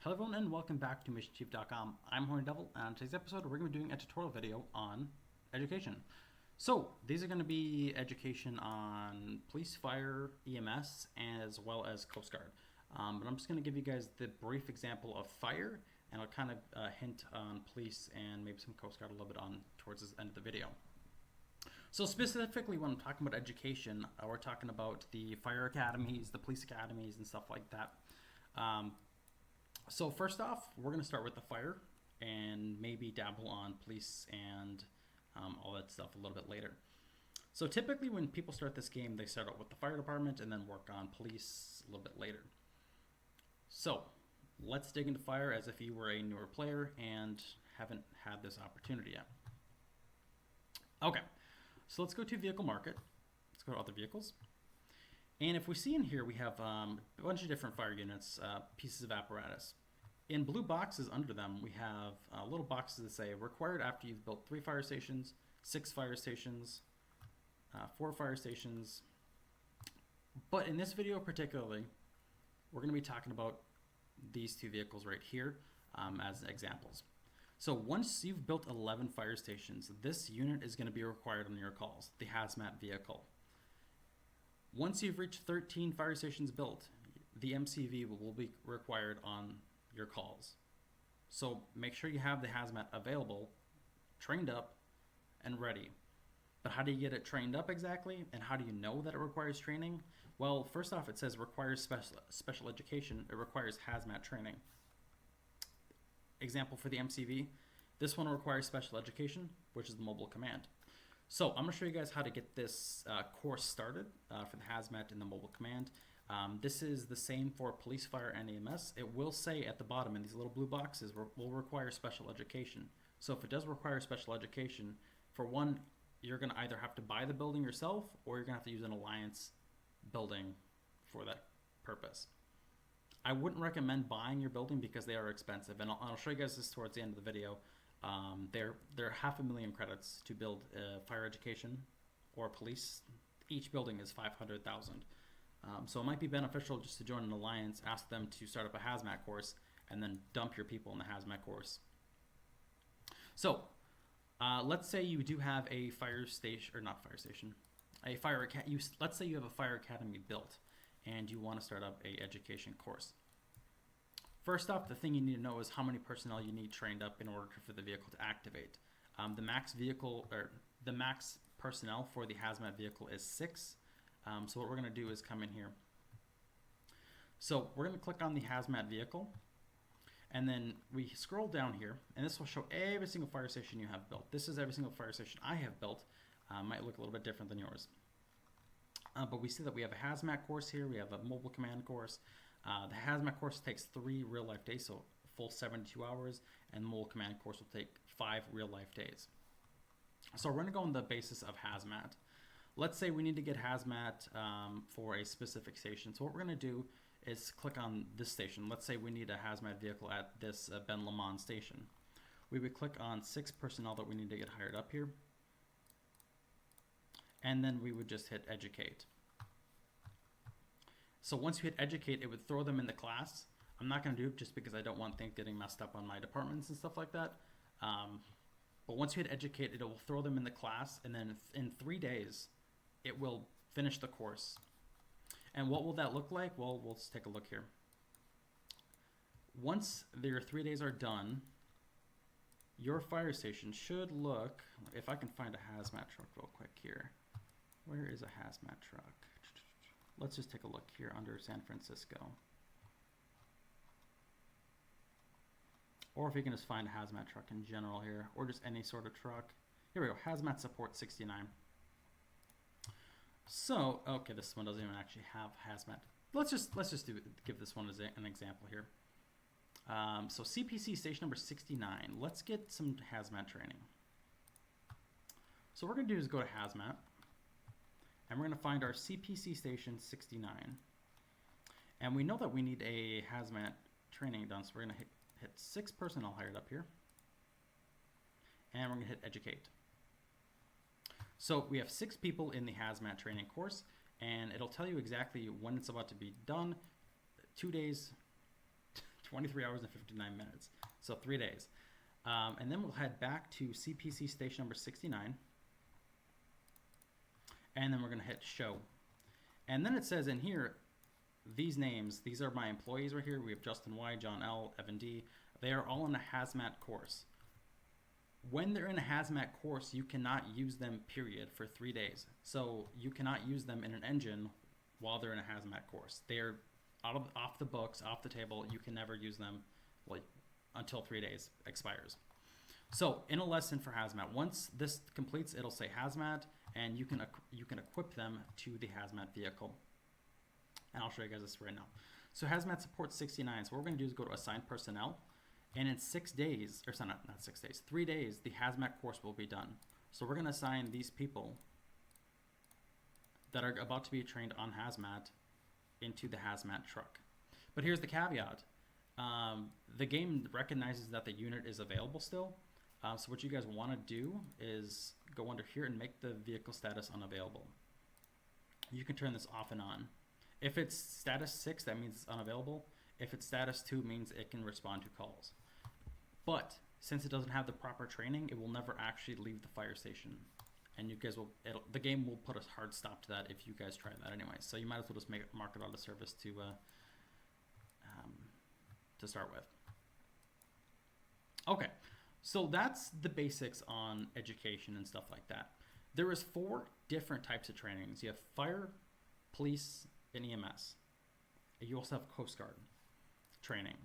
Hello everyone and welcome back to MissionChief.com. I'm Horny Devil, and on today's episode we're going to be doing a tutorial video on education. So these are going to be education on police, fire, EMS, as well as Coast Guard. But I'm just going to give you guys the brief example of fire, and I'll kind of hint on police and maybe some Coast Guard a little bit on towards the end of the video. So specifically when I'm talking about education, we're talking about the fire academies, the police academies, and stuff like that. So first off, we're going to start with the fire and maybe dabble on police and all that stuff a little bit later. So typically when people start this game, they start out with the fire department and then work on police a little bit later. So let's dig into fire as if you were a newer player and haven't had this opportunity yet. Okay, so let's go to vehicle market. Let's go to other vehicles. And if we see in here, we have a bunch of different fire units, pieces of apparatus. In blue boxes under them, we have little boxes that say required after you've built 3 fire stations, 6 fire stations, 4 fire stations. But in this video particularly, we're going to be talking about these 2 vehicles right here as examples. So once you've built 11 fire stations, this unit is going to be required on your calls, the hazmat vehicle. Once you've reached 13 fire stations built, the MCV will be required on your calls. So make sure you have the hazmat available, trained up, and ready. But how do you get it trained up exactly? And how do you know that it requires training? Well, first off, it says requires special education. It requires hazmat training. Example for the MCV, this one requires special education, which is the mobile command. So I'm going to show you guys how to get this course started for the hazmat and the mobile command. This is the same for police, fire, and EMS. It will say at the bottom in these little blue boxes will require special education. So if it does require special education, for one, you're going to either have to buy the building yourself or you're going to have to use an alliance building for that purpose. I wouldn't recommend buying your building because they are expensive, and I'll show you guys this towards the end of the video. They're 500,000 credits to build fire education or police. Each building is 500,000. So it might be beneficial just to join an alliance, ask them to start up a hazmat course, and then dump your people in the hazmat course. So let's say you do have a fire station, or not fire station, a fire. Let's say you have a fire academy built, and you want to start up a education course. First off, the thing you need to know is how many personnel you need trained up in order for the vehicle to activate. The max personnel for the hazmat vehicle is 6. So what we're going to do is come in here. So we're going to click on the hazmat vehicle, and then we scroll down here, and this will show every single fire station you have built. This is every single fire station I have built. Might look a little bit different than yours. But we see that we have a hazmat course here, we have a mobile command course. The hazmat course takes 3 real-life days, so a full 72 hours, and the mobile command course will take 5 real-life days. So we're going to go on the basis of hazmat. Let's say we need to get hazmat for a specific station. So what we're going to do is click on this station. Let's say we need a hazmat vehicle at this Ben Lomond station. We would click on 6 personnel that we need to get hired up here. And then we would just hit educate. So once you hit educate, it would throw them in the class. I'm not going to do it just because I don't want things getting messed up on my departments and stuff like that. But once you hit educate, it will throw them in the class, and then in 3 days, it will finish the course. And what will that look like? Well, we'll just take a look here. Once your 3 days are done, your fire station should look, if I can find a hazmat truck real quick here. Where is a hazmat truck? Let's just take a look here under San Francisco. Or if you can just find a hazmat truck in general here, or just any sort of truck. Here we go, hazmat support 69. So, okay, this one doesn't even actually have hazmat. Let's just give this one as an example here. So CPC station number 69. Let's get some hazmat training. So what we're gonna do is go to hazmat, and we're gonna find our CPC station 69. And we know that we need a hazmat training done, so we're gonna hit 6 personnel hired up here, and we're gonna hit educate. So we have 6 people in the hazmat training course, and it'll tell you exactly when it's about to be done. 2 days, 23 hours and 59 minutes. So 3 days. And then we'll head back to CPC station number 69. And then we're going to hit show. And then it says in here, these names, these are my employees right here. We have Justin Y, John L, Evan D. They are all in a hazmat course. When they're in a hazmat course, you cannot use them, period, for 3 days. So you cannot use them in an engine while they're in a hazmat course. They're off the books, off the table. You can never use them until 3 days expires. So in a lesson for hazmat, once this completes, it'll say hazmat, and you can equip them to the hazmat vehicle. And I'll show you guys this right now. So hazmat supports 69. So what we're going to do is go to assign personnel, and in 6 days, or sorry, not 6 days, 3 days, the hazmat course will be done. So we're going to assign these people that are about to be trained on hazmat into the hazmat truck. But here's the caveat. The game recognizes that the unit is available still. So what you guys want to do is go under here and make the vehicle status unavailable. You can turn this off and on. If it's status 6, that means it's unavailable. If it's status 2, it means it can respond to calls. But since it doesn't have the proper training, it will never actually leave the fire station. And you guys the game will put a hard stop to that if you guys try that anyway. So you might as well just mark it out of service to start with. Okay, so that's the basics on education and stuff like that. There is 4 different types of trainings. You have fire, police, and EMS. You also have Coast Guard training.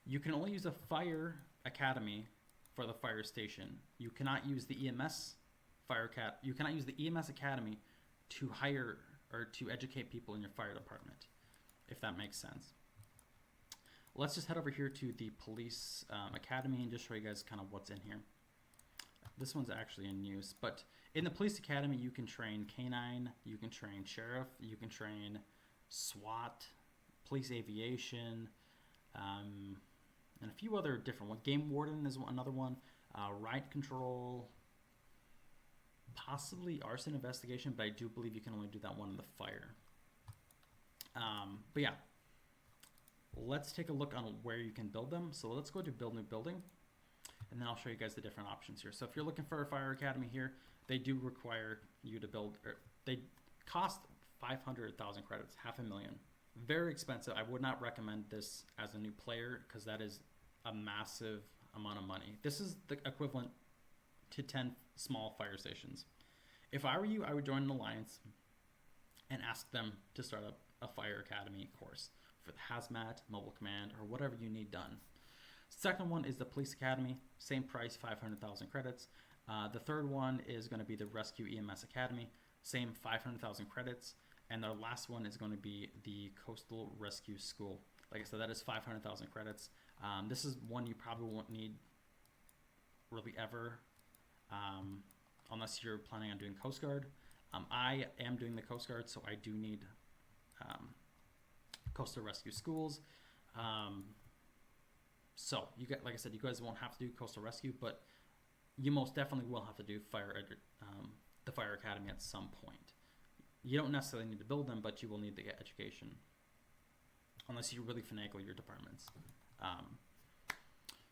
You can only use a fire academy for the fire station. You cannot use the EMS you cannot use the EMS academy to hire or to educate people in your fire department, if that makes sense. Let's just head over here to the police academy and just show you guys kind of what's in here. This one's actually in use, but in the police academy, you can train canine, you can train sheriff, you can train SWAT, police aviation, and a few other different ones. Game warden is another one, riot control, possibly arson investigation, but I do believe you can only do that one in the fire. But yeah, let's take a look on where you can build them. So let's go to build new building, and then I'll show you guys the different options here. So if you're looking for a fire academy here, they do require you to build, they cost 500,000 credits, $500,000. Very expensive. I would not recommend this as a new player because that is a massive amount of money. This is the equivalent to 10 small fire stations. If I were you, I would join an alliance and ask them to start up a fire academy course for the hazmat, mobile command, or whatever you need done. Second one is the police academy, same price, 500,000 credits. The third one is going to be the rescue EMS academy, same 500,000 credits. And our last one is going to be the coastal rescue school. Like I said, that is 500,000 credits. This is one you probably won't need really ever, unless you're planning on doing Coast Guard. I am doing the Coast Guard, so I do need coastal rescue schools. So you get, like I said, you guys won't have to do coastal rescue, but you most definitely will have to do the fire academy at some point. You don't necessarily need to build them, but you will need to get education, unless you really finagle your departments.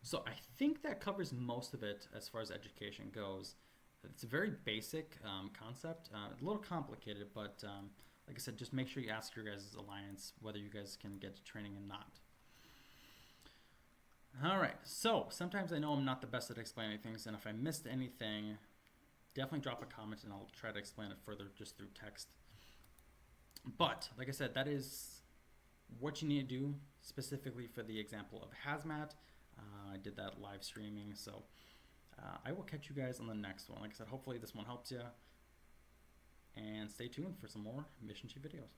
So I think that covers most of it as far as education goes. It's a very basic concept, a little complicated, but like I said, just make sure you ask your guys' alliance whether you guys can get to training and not. All right, so sometimes I know I'm not the best at explaining things, and if I missed anything, definitely drop a comment and I'll try to explain it further just through text. But like I said, that is what you need to do specifically for the example of hazmat. I did that live streaming, so I will catch you guys on the next one. Like I said, hopefully this one helps you, and stay tuned for some more Mission 2 videos.